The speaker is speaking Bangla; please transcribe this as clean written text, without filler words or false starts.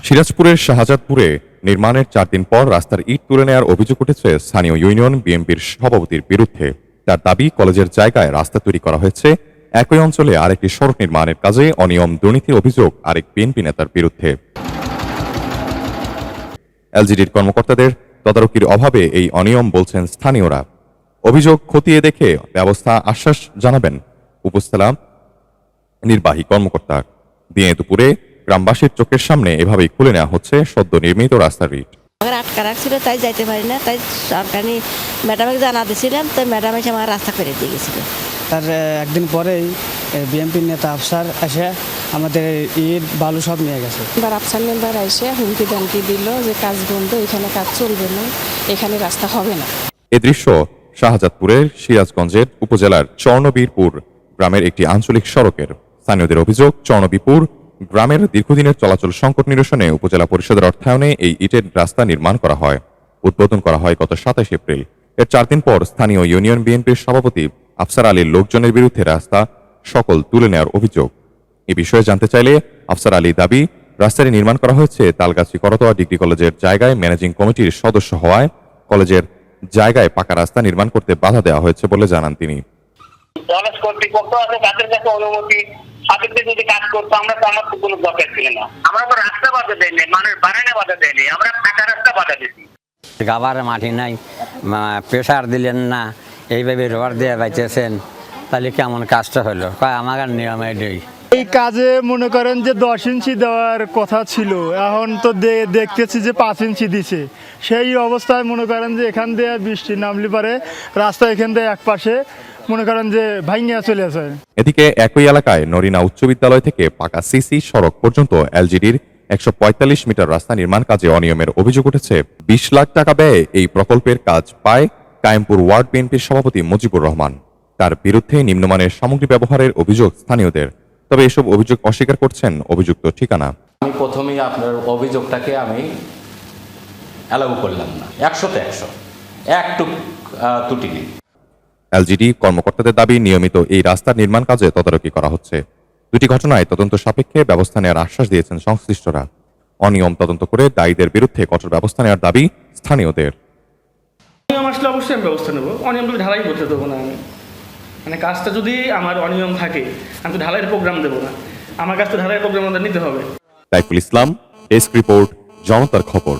সিরাজপুরের শাহজাদপুরে নির্মাণের 4 দিন পর রাস্তার ইট তুলে নেওয়ার অভিযোগ উঠেছে স্থানীয় ইউনিয়ন বিএনপির সভাপতির বিরুদ্ধে। তার দাবি, কলেজের জায়গায় রাস্তা তৈরি করা হয়েছে। একই অঞ্চলে আরেকটি সড়ক নির্মাণের কাজে অনিয়ম দুর্নীতির অভিযোগ আরেক বিএনপি নেতার বিরুদ্ধে। এলজিডির কর্মকর্তাদের তদারকির অভাবে এই অনিয়ম বলছেন স্থানীয়রা। অভিযোগ খতিয়ে দেখে ব্যবস্থা আশ্বাস জানাবেন উপজেলা নির্বাহী কর্মকর্তা। দিনে দুপুরে গ্রামবাসীর চোখের সামনে এভাবেই খুলে নেওয়া হচ্ছে সদ্য নির্মিত রাস্তার ইট। আটকা রাখছিল, তাই যাইতে পারি না, তাই সরকারি ম্যাডামকে জানা দিয়েছিলাম, তাই ম্যাডাম এসে আমার রাস্তা করে দিয়ে গেছিল। তার একদিন পরেই বিএনপির নেতা আফসার এসে আমাদের ইট বালু সব নিয়ে গেছে। এবার আফসার মেম্বার এসে হুমকি দামকি দিল যে কাজ বন্ধ, এখানে কাজ চলবে না, এখানে রাস্তা হবে না। এ দৃশ্য শাহজাদপুরের সিরাজগঞ্জের উপজেলার চর্ণবীরপুর গ্রামের একটি আঞ্চলিক সড়কের। স্থানীয়দের অভিযোগ, চর্ণবীরপুর গ্রামের দীর্ঘদিনের চলাচল সংকট নিরসনে উপজেলা পরিষদের অর্থায়নে এই ইটের রাস্তা নির্মাণ করা হয়। উদ্বোধন করা হয় গত 27 এপ্রিল। এর 4 দিন পর স্থানীয় ইউনিয়ন বিএনপির সভাপতি আফসার আলীর লোকজনের বিরুদ্ধে রাস্তা সকল তুলে নেওয়ার অভিযোগ। এ বিষয়ে জানতে চাইলে আফসার আলী দাবি, রাস্তাটি নির্মাণ করা হয়েছে তালগাছি করতোয়া ডিগ্রি কলেজের জায়গায় ম্যানেজিং কমিটির সদস্য হওয়ায় কলেজের জায়গায় পাকা রাস্তা নির্মাণ করতে বাধা দেওয়া হয়েছে বলে জানান তিনি। কলেজ কর্তৃপক্ষ আছে, তাদের কাছে অনুমতি সাপেক্ষে যদি কাজ করতো আমরা তো আমার কোনো দরকার ছিল না। আমরা তো রাস্তা বাধা দেয়নি, মানুষ বাড়ানো বাধা দেয়নি, আমরা পাকা রাস্তা বাধা দিচ্ছি। গাবার মাটি নাই, প্রেশার দিলেন না, এইভাবে রোয়ার দিয়ে বাইতেছেন, তাহলে কেমন কাজটা হলো? আমার নিয়মে দেই। এই কাজে মনে করেন যে 10 ইঞ্চি দেওয়ার কথা ছিল, এখন তো দেখতেছি যে 5 ইঞ্চি দিছে। সেই অবস্থায় মনে করেন যে এখান দিয়ে বৃষ্টি নামলে পারে রাস্তা এখান দিয়ে এক পাশে মনে করেন যে ভাঙিয়া চলে আসে। এদিকে একই এলাকায় নরিনা উচ্চ বিদ্যালয় থেকে পাকা সিসি সড়ক পর্যন্ত এলজিডির 145 মিটার রাস্তা নির্মাণ কাজে অনিয়মের অভিযোগ উঠেছে। 20 লাখ টাকা ব্যয়ে এই প্রকল্পের কাজ পায় কায়েমপুর ওয়ার্ড বিএনপির সভাপতি মুজিবুর রহমান। তার বিরুদ্ধে নিম্নমানের সামগ্রী ব্যবহারের অভিযোগ স্থানীয়দের। তবে এসব অভিযোগ অস্বীকার করছেন অভিযুক্ত ঠিকানা। আমি প্রথমেই আপনার অভিযোগটাকে আমি অ্যালাউ করলাম না। 100তে 100, একটু ত্রুটি নেই। এলজিডি কর্মকর্তাদের দাবি, নিয়মিত এই রাস্তার নির্মাণ কাজে তদারকি করা হচ্ছে। দুটি ঘটনায় তদন্ত সাপেক্ষে ব্যবস্থা নেওয়ার আশ্বাস দিয়েছেন সংশ্লিষ্টরা। অনিয়ম তদন্ত করে দায়ীদের বিরুদ্ধে কঠোর ব্যবস্থা নেওয়ার দাবি স্থানীয়দের। অনিয়ম আসলে অবশ্যই আমি ব্যবস্থা নেব, অনিয়ম ঢালাই করতে দেবো না আমি। মানে কাজটা যদি আমার অনিয়ম থাকে, আমি তো ঢালাইয়ের প্রোগ্রাম দেবো না, আমার কাছে তো ঢালাইয়ের প্রোগ্রাম নিতে হবে। সাইফুল ইসলাম, ডেস্ক রিপোর্ট, জনতার খবর।